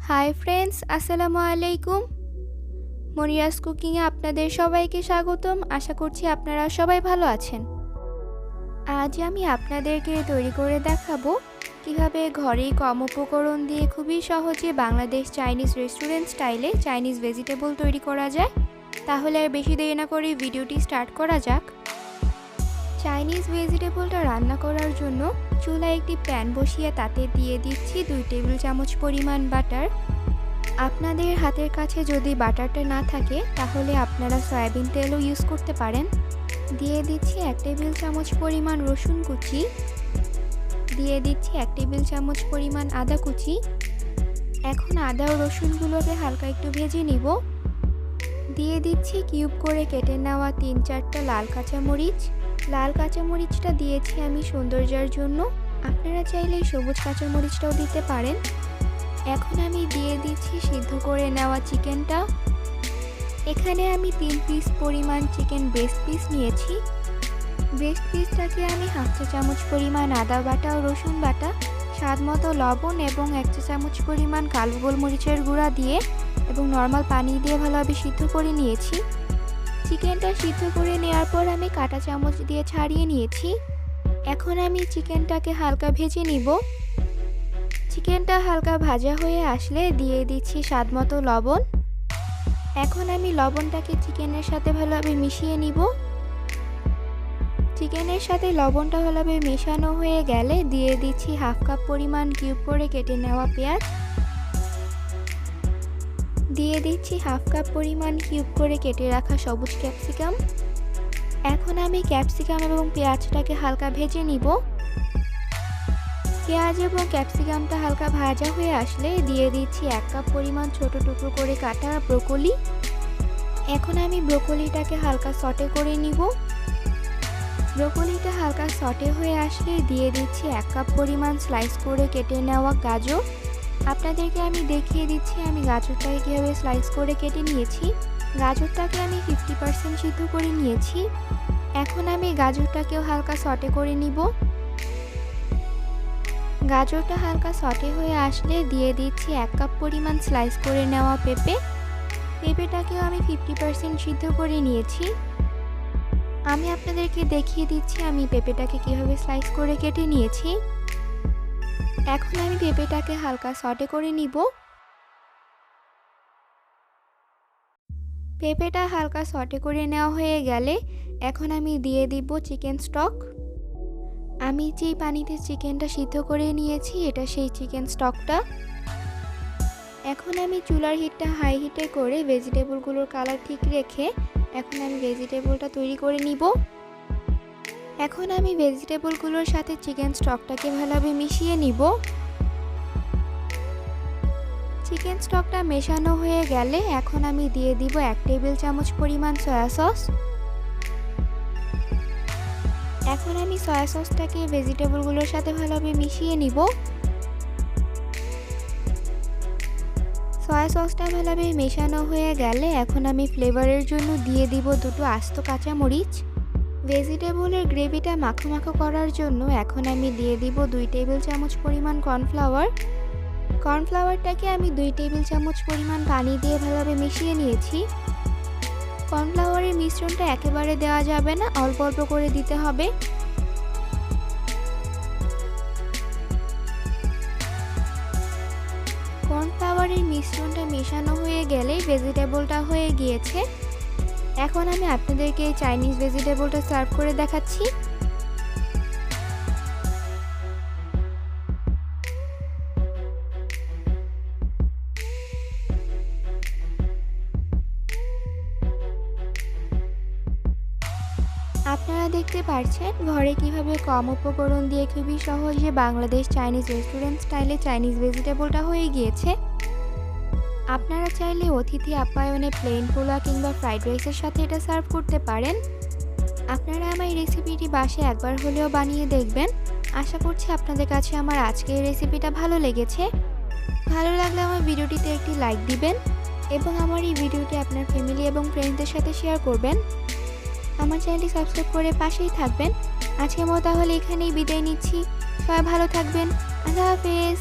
Hi friends, আসসালামু আলাইকুম। মনিরাস কুকিংয়ে আপনাদের সবাইকে স্বাগতম। আশা করছি আপনারা সবাই ভালো আছেন। আজ আমি আপনাদেরকে তৈরি করে দেখাবো কিভাবে ঘরেই কম উপকরণ দিয়ে খুবই সহজে বাংলাদেশ চাইনিজ রেস্টুরেন্ট স্টাইলে চাইনিজ ভেজিটেবল তৈরি করা যায়। তাহলে আর বেশি দেরি না করে ভিডিওটি স্টার্ট করা যাক। চাইনিজ ভেজিটেবলটা রান্না করার জন্য চুলায় একটি প্যান বসিয়ে তাতে দিয়ে দিচ্ছি 2 টেবিল চামচ পরিমাণ বাটার। আপনাদের হাতের কাছে যদি বাটারটা না থাকে তাহলে আপনারা সয়াবিন তেলও ইউজ করতে পারেন। দিয়ে দিচ্ছি 1 টেবিল চামচ পরিমাণ রসুন কুচি, দিয়ে দিচ্ছি 1 টেবিল চামচ পরিমাণ আদা কুচি। এখন আদা ও রসুনগুলোকে হালকা একটু ভেজে নিব। দিয়ে দিচ্ছি কিউব করে কেটে নেওয়া 3-4টা লাল কাঁচামরিচ। লাল কাঁচামরিচটা দিয়েছি আমি সৌন্দর্যের জন্য, আপনারা চাইলে সবুজ কাঁচামরিচটাও দিতে পারেন। এখন আমি দিয়ে দিচ্ছি সিদ্ধ করে নেওয়া চিকেনটা। এখানে আমি 3 পিস পরিমাণ চিকেন ব্রেস্ট পিস নিয়েছি। ব্রেস্ট পিসটাকে আমি 1/2 চা চামচ পরিমাণ আদা বাটা ও রসুন বাটা, স্বাদ মতো লবণ এবং 1 চা চামচ পরিমাণ কালো গোলমরিচের গুঁড়া দিয়ে এবং নর্মাল পানি দিয়ে ভালোভাবে সিদ্ধ করে নিয়েছি। চিকেনটা সিদ্ধ করে নেওয়ার পর আমি কাঁটা চামচ দিয়ে ছাড়িয়ে নিয়েছি। এখন আমি চিকেনটাকে হালকা ভেজে নিব। চিকেনটা হালকা ভাজা হয়ে আসলে দিয়ে দিচ্ছি স্বাদ মতো লবণ। এখন আমি লবণটাকে চিকেনের সাথে ভালোভাবে মিশিয়ে নিব। চিকেনের সাথে লবণটা ভালোভাবে মেশানো হয়ে গেলে দিয়ে দিচ্ছি 1/2 কাপ পরিমাণ কিউব করে কেটে নেওয়া পেঁয়াজ। দিয়ে দিচ্ছি 1/2 কাপ পরিমাণ কিউব করে কেটে রাখা সবুজ ক্যাপসিকাম। এখন আমি ক্যাপসিকাম এবং পেঁয়াজটাকে হালকা ভেজে নিব। পেঁয়াজ এবং ক্যাপসিকামটা হালকা ভাজা হয়ে আসলে দিয়ে দিচ্ছি 1 কাপ পরিমাণ ছোট টুকরো করে কাটা ব্রোকলি। এখন আমি ব্রোকলিটাকে হালকা সটে করে নিব। ব্রোকলিটা হালকা সটে হয়ে আসলে দিয়ে দিচ্ছি 1 কাপ পরিমাণ স্লাইস করে কেটে নেওয়া গাজর। আপনাদেরকে আমি দেখিয়ে দিচ্ছি আমি গাজরটাকে কীভাবে স্লাইস করে কেটে নিয়েছি। গাজরটাকে আমি 50% সিদ্ধ করে নিয়েছি। এখন আমি গাজরটাকেও হালকা সটে করে নিব। গাজরটা হালকা সটে হয়ে আসলে দিয়ে দিচ্ছি 1 কাপ পরিমাণ স্লাইস করে নেওয়া পেঁপে। পেঁপেটাকেও আমি 50% সিদ্ধ করে নিয়েছি। আমি আপনাদেরকে দেখিয়ে দিচ্ছি আমি পেঁপেটাকে কীভাবে স্লাইস করে কেটে নিয়েছি। এখন আমি পেঁপেটাকে হালকা সটে করে নিব। পেঁপেটা হালকা সটে করে নেওয়া হয়ে গেলে এখন আমি দিয়ে দিব চিকেন স্টক। আমি যেই পানিতে চিকেনটা সিদ্ধ করে নিয়েছি এটা সেই চিকেন স্টকটা। এখন আমি চুলার হিটটা হাই হিটে করে ভেজিটেবলগুলোর কালার ঠিক রেখে এখন আমি ভেজিটেবলটা তৈরি করে নিব। এখন আমি ভেজিটেবলগুলোর সাথে চিকেন স্টকটাকে ভালোভাবে মিশিয়ে নিব। চিকেন স্টকটা মেশানো হয়ে গেলে এখন আমি দিয়ে দিব 1 টেবিল চামচ পরিমাণ সয়া সস। এখন আমি সয়া সসটাকে ভেজিটেবলগুলোর সাথে ভালোভাবে মিশিয়ে নিব। সয়া সসটা ভালোভাবে মেশানো হয়ে গেলে এখন আমি ফ্লেভারের জন্য দিয়ে দিব 2টো আস্ত কাঁচামরিচ। ভেজিটেবলের গ্রেভিটা মাখো মাখো করার জন্য এখন আমি দিয়ে দিব 2 টেবিল চামচ পরিমাণ কর্নফ্লাওয়ার। কর্নফ্লাওয়ারটাকে আমি 2 টেবিল চামচ পরিমাণ পানি দিয়ে ভালোভাবে মিশিয়ে নিয়েছি। কর্নফ্লাওয়ারের মিশ্রণটা একেবারে দেওয়া যাবে না, অল্প অল্প করে দিতে হবে। কর্নফ্লাওয়ারের মিশ্রণটা মেশানো হয়ে গেলেই ভেজিটেবলটা হয়ে গিয়েছে। এখন আমি আপনাদেরকে চাইনিজ ভেজিটেবলটা সার্ভ করে দেখাচ্ছি। আপনারা দেখতে পাচ্ছেন ঘরে কিভাবে কম উপকরণ দিয়ে খুবই সহজে বাংলাদেশ চাইনিজ রেস্টুরেন্ট স্টাইলে চাইনিজ ভেজিটেবলটা হয়ে গিয়েছে। আপনারা চাইলে অতিথি আপ্যায়নে প্লেন পোলাও কিংবা ফ্রাইড রাইসের সাথে এটা সার্ভ করতে পারেন। আপনারা আমার এই রেসিপিটি বাসায় একবার হলেও বানিয়ে দেখবেন। আশা করছি আপনাদের কাছে আমার আজকের রেসিপিটা ভালো লেগেছে। ভালো লাগলে আমার ভিডিওটিতে একটি লাইক দিবেন এবং আমার এই ভিডিওটি আপনার ফ্যামিলি এবং ফ্রেন্ডসদের সাথে শেয়ার করবেন। আমার চ্যানেলটি সাবস্ক্রাইব করে পাশেই থাকবেন। আজকের মতো তাহলে এখানেই বিদায় নিচ্ছি। সবাই ভালো থাকবেন। আল্লাহ হাফেজ।